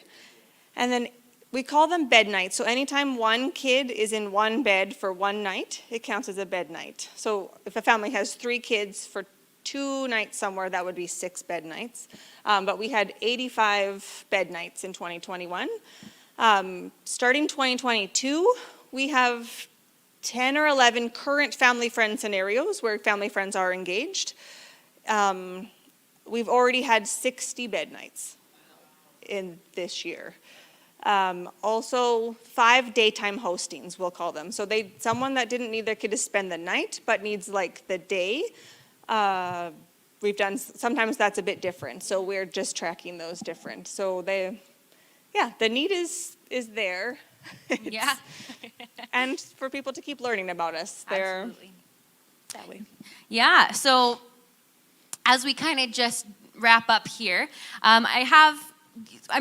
And then we call them bed nights. So anytime one kid is in one bed for one night, it counts as a bed night. So if a family has 3 kids for 2 nights somewhere, that would be 6 bed nights. But we had 85 bed nights in 2021. Starting 2022, we have 10 or 11 current family friend scenarios where family friends are engaged. We've already had 60 bed nights in this year. Also 5 daytime hostings, we'll call them. So someone that didn't need their kid to spend the night, but needs like the day. We've done, sometimes that's a bit different. So we're just tracking those different. So the need is there. Yeah. And for people to keep learning about us. They're Absolutely. that way. Yeah, so as we kind of just wrap up here,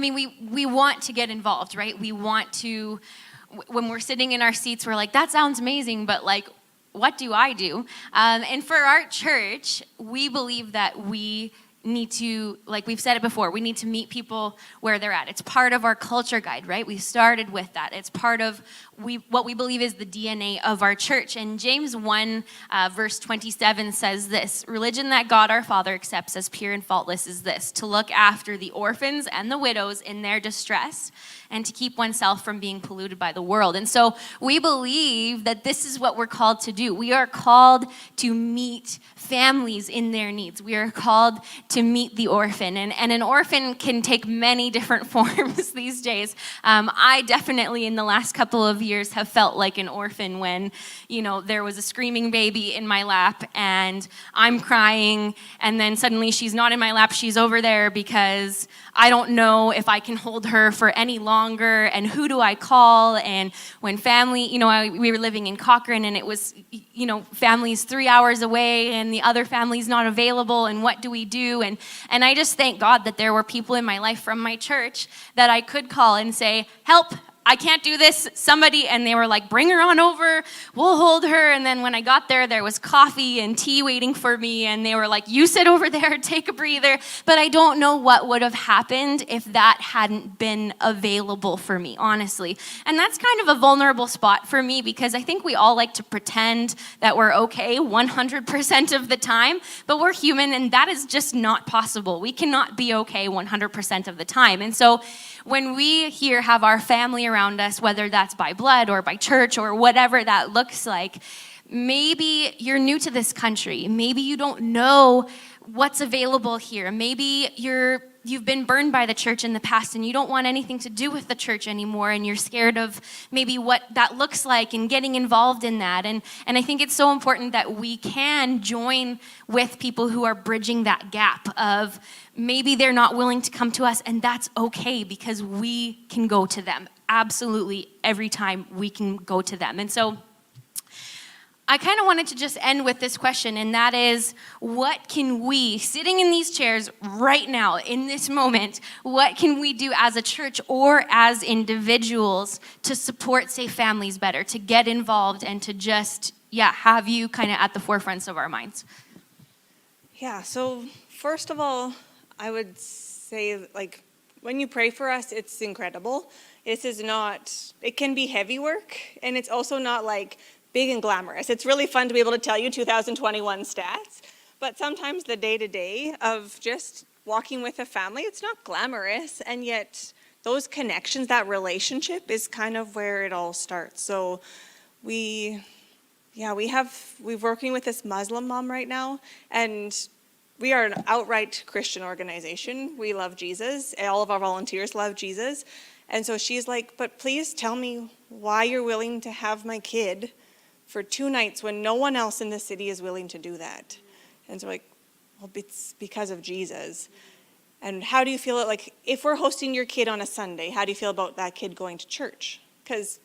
we want to get involved, right? We want to, when we're sitting in our seats, we're like, that sounds amazing, but like, what do I do? And for our church, we believe that we need to, like we've said it before, we need to meet people where they're at. It's part of our culture guide, right? We started with that. It's part of what we believe is the DNA of our church. And James 1, verse 27 says this: religion that God our Father accepts as pure and faultless is this, to look after the orphans and the widows in their distress, and to keep oneself from being polluted by the world. And so we believe that this is what we're called to do. We are called to meet families in their needs. We are called to meet the orphan. And an orphan can take many different forms these days. I definitely, in the last couple of years, have felt like an orphan when, there was a screaming baby in my lap and I'm crying, and then suddenly she's not in my lap, she's over there because I don't know if I can hold her for any longer, and who do I call? And when family, we were living in Cochrane, and it was, family's 3 hours away and the other family's not available, and what do we do? And I just thank God that there were people in my life from my church that I could call and say, help, I can't do this, somebody, and they were like, bring her on over, we'll hold her. And then when I got there was coffee and tea waiting for me, and they were like, you sit over there, take a breather. But I don't know what would have happened if that hadn't been available for me, honestly. And that's kind of a vulnerable spot for me, because I think we all like to pretend that we're okay 100% of the time, but we're human, and that is just not possible. We cannot be okay 100% of the time. And so when we here have our family around us, whether that's by blood or by church or whatever that looks like, maybe you're new to this country. Maybe you don't know what's available here. Maybe you've been burned by the church in the past and you don't want anything to do with the church anymore, and you're scared of maybe what that looks like and getting involved in that. And I think it's so important that we can join with people who are bridging that gap of maybe they're not willing to come to us, and that's okay, because we can go to them. Absolutely, every time we can go to them. And so I kind of wanted to just end with this question, and that is, what can we, sitting in these chairs right now, in this moment, what can we do as a church or as individuals to support Safe Families better, to get involved and to just, have you kind of at the forefronts of our minds? Yeah, so first of all, I would say, when you pray for us, it's incredible. This is not, it can be heavy work, and it's also not big and glamorous. It's really fun to be able to tell you 2021 stats, but sometimes the day-to-day of just walking with a family, it's not glamorous, and yet those connections, that relationship is kind of where it all starts. So we're working with this Muslim mom right now, and we are an outright Christian organization. We love Jesus. All of our volunteers love Jesus. And so she's like, but please tell me why you're willing to have my kid for 2 nights when no one else in the city is willing to do that. And so well, it's because of Jesus. And how do you feel if we're hosting your kid on a Sunday, how do you feel about that kid going to church? Because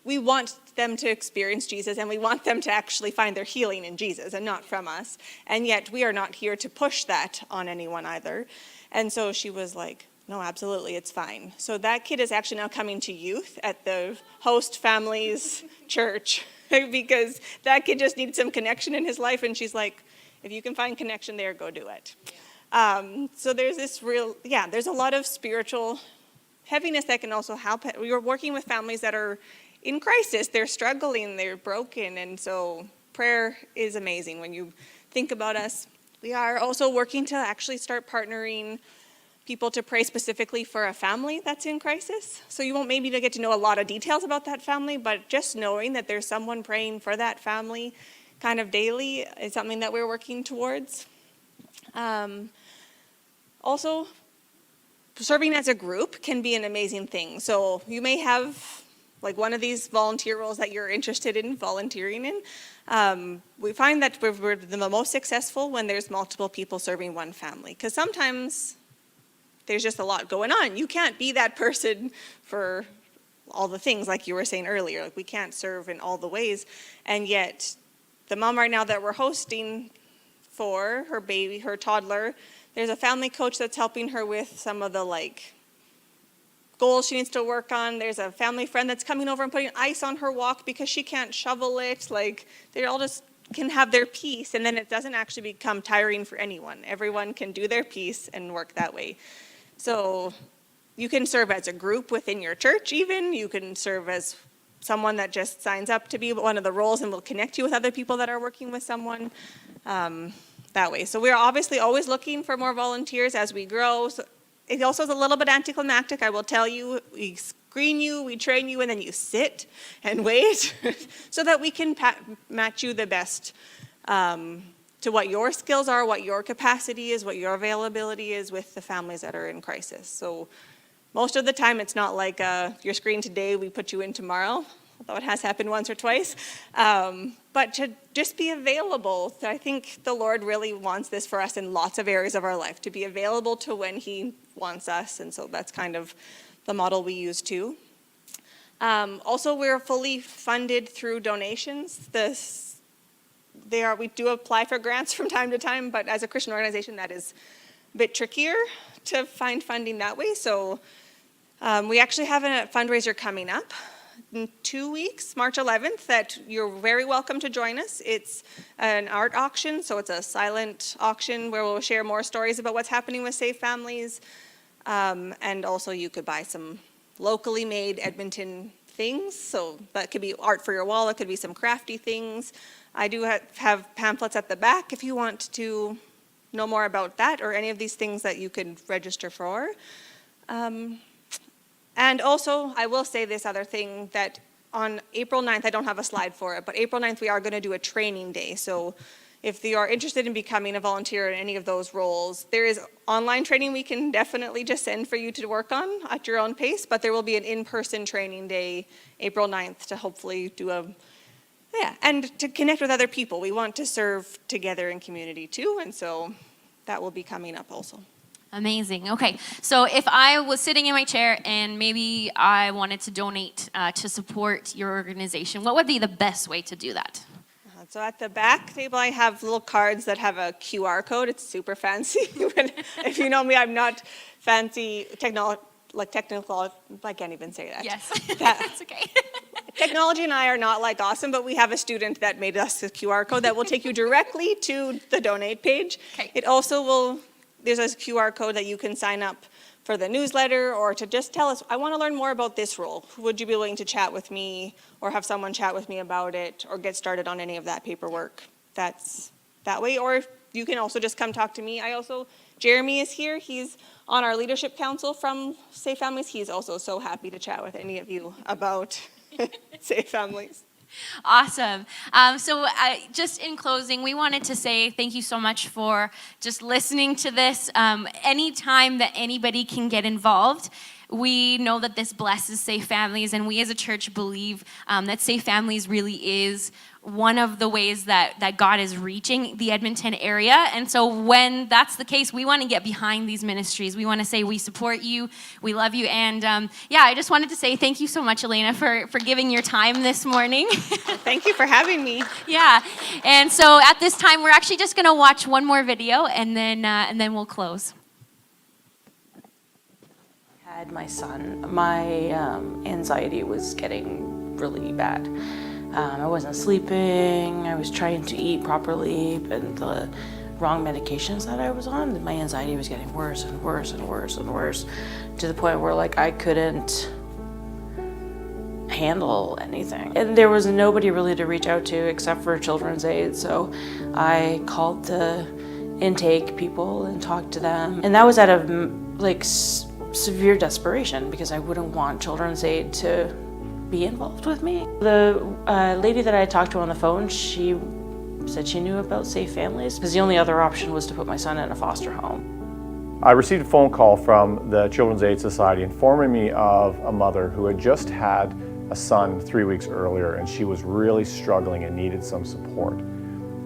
we want them to experience Jesus, and we want them to actually find their healing in Jesus and not from us. And yet we are not here to push that on anyone either. And so she was like, no, absolutely, it's fine. So that kid is actually now coming to youth at the host family's church because that kid just needs some connection in his life. And she's like, if you can find connection there, go do it. So there's this there's a lot of spiritual heaviness that can also help. We are working with families that are in crisis. They're struggling, they're broken. And so prayer is amazing when you think about us. We are also working to actually start partnering people to pray specifically for a family that's in crisis. So you won't maybe get to know a lot of details about that family, but just knowing that there's someone praying for that family kind of daily is something that we're working towards. Also, serving as a group can be an amazing thing. So you may have like one of these volunteer roles that you're interested in volunteering in. We find that we're the most successful when there's multiple people serving one family, because sometimes there's just a lot going on. You can't be that person for all the things like you were saying earlier. Like we can't serve in all the ways. And yet the mom right now that we're hosting for her baby, her toddler, there's a family coach that's helping her with some of the like goals she needs to work on. There's a family friend that's coming over and putting ice on her walk because she can't shovel it. Like they all just can have their piece, and then it doesn't actually become tiring for anyone. Everyone can do their piece and work that way. So you can serve as a group within your church even. You can serve as someone that just signs up to be one of the roles and will connect you with other people that are working with someone that way. So we're obviously always looking for more volunteers as we grow. So it also is a little bit anticlimactic, I will tell you. We screen you, we train you, and then you sit and wait so that we can match you the best to what your skills are, what your capacity is, what your availability is with the families that are in crisis. So most of the time it's not like you're screened today, we put you in tomorrow, although it has happened once or twice. But to just be available. I think the Lord really wants this for us in lots of areas of our life, to be available to when He wants us, and so that's kind of the model we use too. Also, we're fully funded through donations. We do apply for grants from time to time, but as a Christian organization, that is a bit trickier to find funding that way. So we actually have a fundraiser coming up in 2 weeks, March 11th, that you're very welcome to join us. It's an art auction, so it's a silent auction where we'll share more stories about what's happening with Safe Families. And also you could buy some locally made Edmonton things. So that could be art for your wall, it could be some crafty things. I do have pamphlets at the back if you want to know more about that or any of these things that you could register for. And also, I will say this other thing, that on April 9th, I don't have a slide for it, but April 9th we are going to do a training day. So if you are interested in becoming a volunteer in any of those roles, there is online training we can definitely just send for you to work on at your own pace, but there will be an in-person training day April 9th to hopefully do and to connect with other people. We want to serve together in community too, and so that will be coming up also. Amazing. Okay, so if I was sitting in my chair and maybe I wanted to donate to support your organization, what would be the best way to do that? So at the back table, I have little cards that have a QR code. It's super fancy. If you know me, I'm not fancy technical. I can't even say that. Yes, that's okay. Technology and I are not like awesome, but we have a student that made us a QR code that will take you directly to the donate page. Okay. It also will, there's a QR code that you can sign up for the newsletter or to just tell us, I want to learn more about this role. Would you be willing to chat with me or have someone chat with me about it or get started on any of that paperwork? That's that way. Or you can also just come talk to me. Jeremy is here. He's on our leadership council from Safe Families. He's also so happy to chat with any of you about Safe Families. Awesome. So just in closing, we wanted to say thank you so much for just listening to this. Anytime that anybody can get involved, we know that this blesses Safe Families, and we as a church believe that Safe Families really is one of the ways that God is reaching the Edmonton area. And so when that's the case, we want to get behind these ministries. We want to say we support you, we love you. And I just wanted to say thank you so much, Elena, for giving your time this morning. Thank you for having me. Yeah. And so at this time, we're actually just going to watch one more video, and then we'll close. I had my son. My anxiety was getting really bad. I wasn't sleeping, I was trying to eat properly, and the wrong medications that I was on, my anxiety was getting worse and worse and worse and worse, to the point where I couldn't handle anything. And there was nobody really to reach out to except for Children's Aid, so I called the intake people and talked to them. And that was out of like severe desperation because I wouldn't want Children's Aid to be involved with me. The lady that I talked to on the phone, she said she knew about Safe Families because the only other option was to put my son in a foster home. I received a phone call from the Children's Aid Society informing me of a mother who had just had a son 3 weeks earlier, and she was really struggling and needed some support.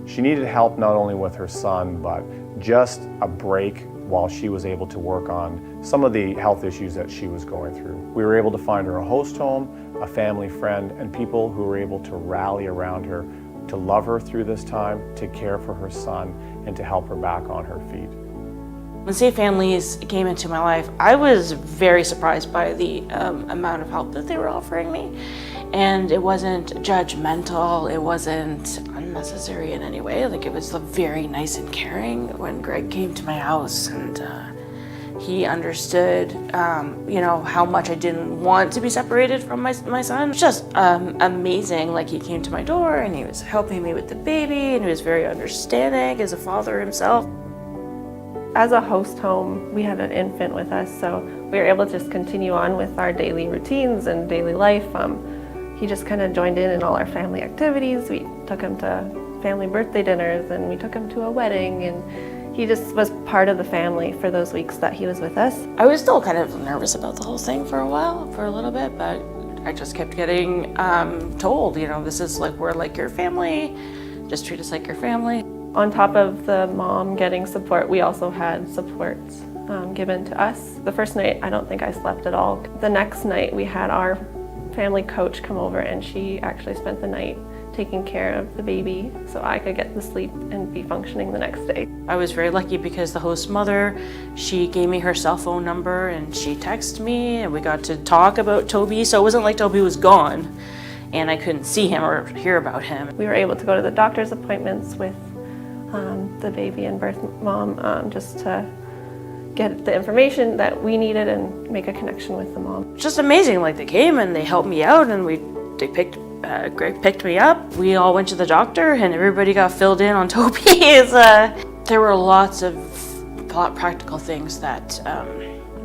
She needed help not only with her son, but just a break while she was able to work on some of the health issues that she was going through. We were able to find her a host home, a family friend, and people who were able to rally around her to love her through this time, to care for her son, and to help her back on her feet. When Safe Families came into my life, I was very surprised by the amount of help that they were offering me. And it wasn't judgmental, it wasn't unnecessary in any way. Like, it was very nice and caring. When Greg came to my house and he understood, how much I didn't want to be separated from my son. It's just amazing. Like, he came to my door and he was helping me with the baby, and he was very understanding as a father himself. As a host home, we had an infant with us, so we were able to just continue on with our daily routines and daily life. He just kind of joined in all our family activities. We took him to family birthday dinners, and we took him to a wedding, and he just was part of the family for those weeks that he was with us. I was still kind of nervous about the whole thing for a little bit, but I just kept getting told, this is we're like your family, just treat us like your family. On top of the mom getting support, we also had supports given to us. The first night, I don't think I slept at all. The next night, we had our family coach come over, and she actually spent the night taking care of the baby so I could get the sleep and be functioning the next day. I was very lucky because the host mother, she gave me her cell phone number and she texted me, and we got to talk about Toby. So it wasn't like Toby was gone and I couldn't see him or hear about him. We were able to go to the doctor's appointments with the baby and birth mom just to get the information that we needed and make a connection with the mom. Just amazing. They came and they helped me out, and Greg picked me up. We all went to the doctor and everybody got filled in on Toby. There were lots of practical things that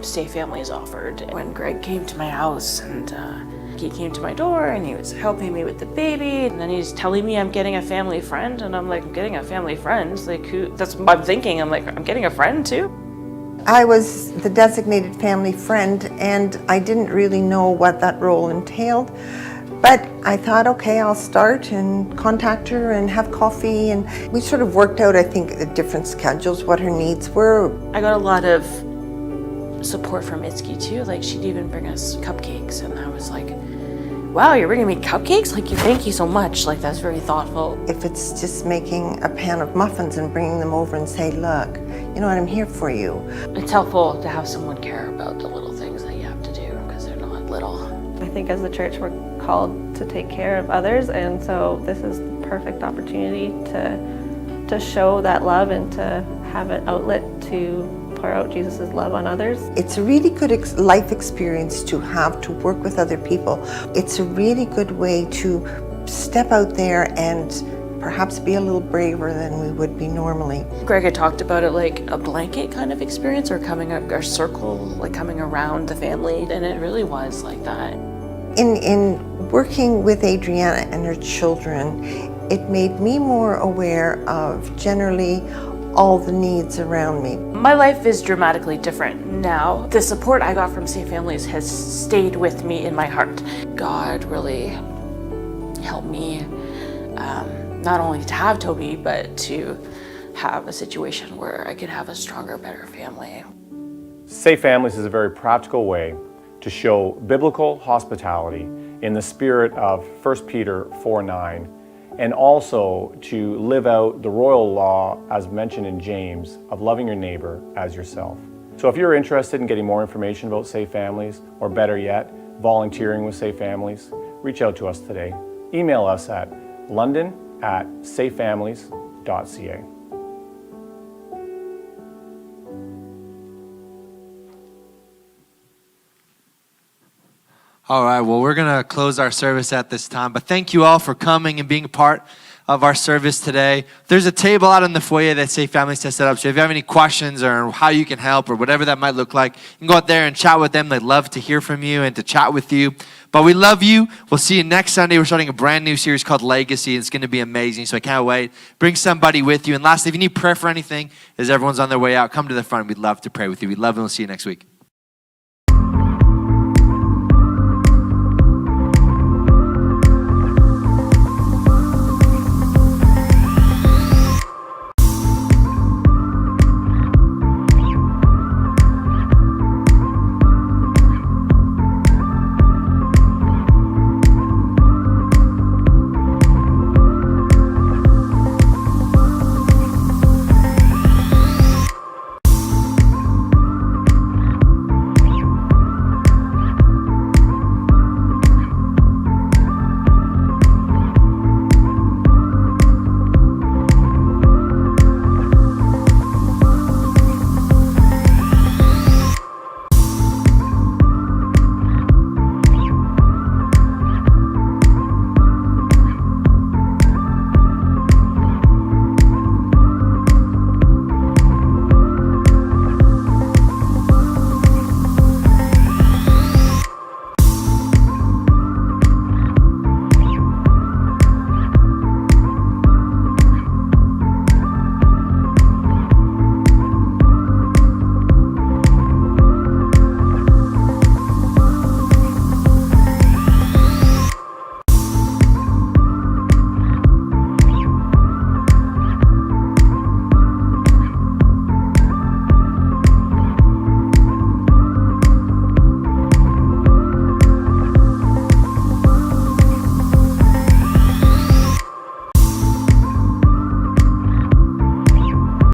Safe Families offered. When Greg came to my house and he came to my door and he was helping me with the baby, and then he's telling me I'm getting a family friend, and I'm like, I'm getting a family friend? Who? That's what I'm thinking. I'm like, I'm getting a friend too? I was the designated family friend, and I didn't really know what that role entailed. But I thought, okay, I'll start and contact her and have coffee, and we sort of worked out, I think, the different schedules, what her needs were. I got a lot of support from Itski too. She'd even bring us cupcakes, and I was like, wow, you're bringing me cupcakes? Thank you so much. That's very thoughtful. If it's just making a pan of muffins and bringing them over and say, look, you know what, I'm here for you. It's helpful to have someone care about the little things that you have to do, because they're not little. I think as a church we're called to take care of others, and so this is the perfect opportunity to show that love and to have an outlet to pour out Jesus' love on others. It's a really good life experience to have, to work with other people. It's a really good way to step out there and perhaps be a little braver than we would be normally. Greg had talked about it like a blanket kind of experience, or coming around the family, and it really was like that. In working with Adriana and her children, it made me more aware of generally all the needs around me. My life is dramatically different now. The support I got from Safe Families has stayed with me in my heart. God really helped me not only to have Toby, but to have a situation where I could have a stronger, better family. Safe Families is a very practical way to show biblical hospitality in the spirit of 1 Peter 4:9, and also to live out the royal law as mentioned in James of loving your neighbor as yourself. So if you're interested in getting more information about Safe Families, or better yet, volunteering with Safe Families, reach out to us today. Email us at london@safefamilies.ca. All right, well, we're going to close our service at this time, but thank you all for coming and being a part of our service today. There's a table out in the foyer that Safe Families has set up. So if you have any questions or how you can help or whatever that might look like, you can go out there and chat with them. They'd love to hear from you and to chat with you. But we love you. We'll see you next Sunday. We're starting a brand new series called Legacy. It's going to be amazing, so I can't wait. Bring somebody with you. And lastly, if you need prayer for anything, as everyone's on their way out, come to the front. We'd love to pray with you. We love you. We'll see you next week.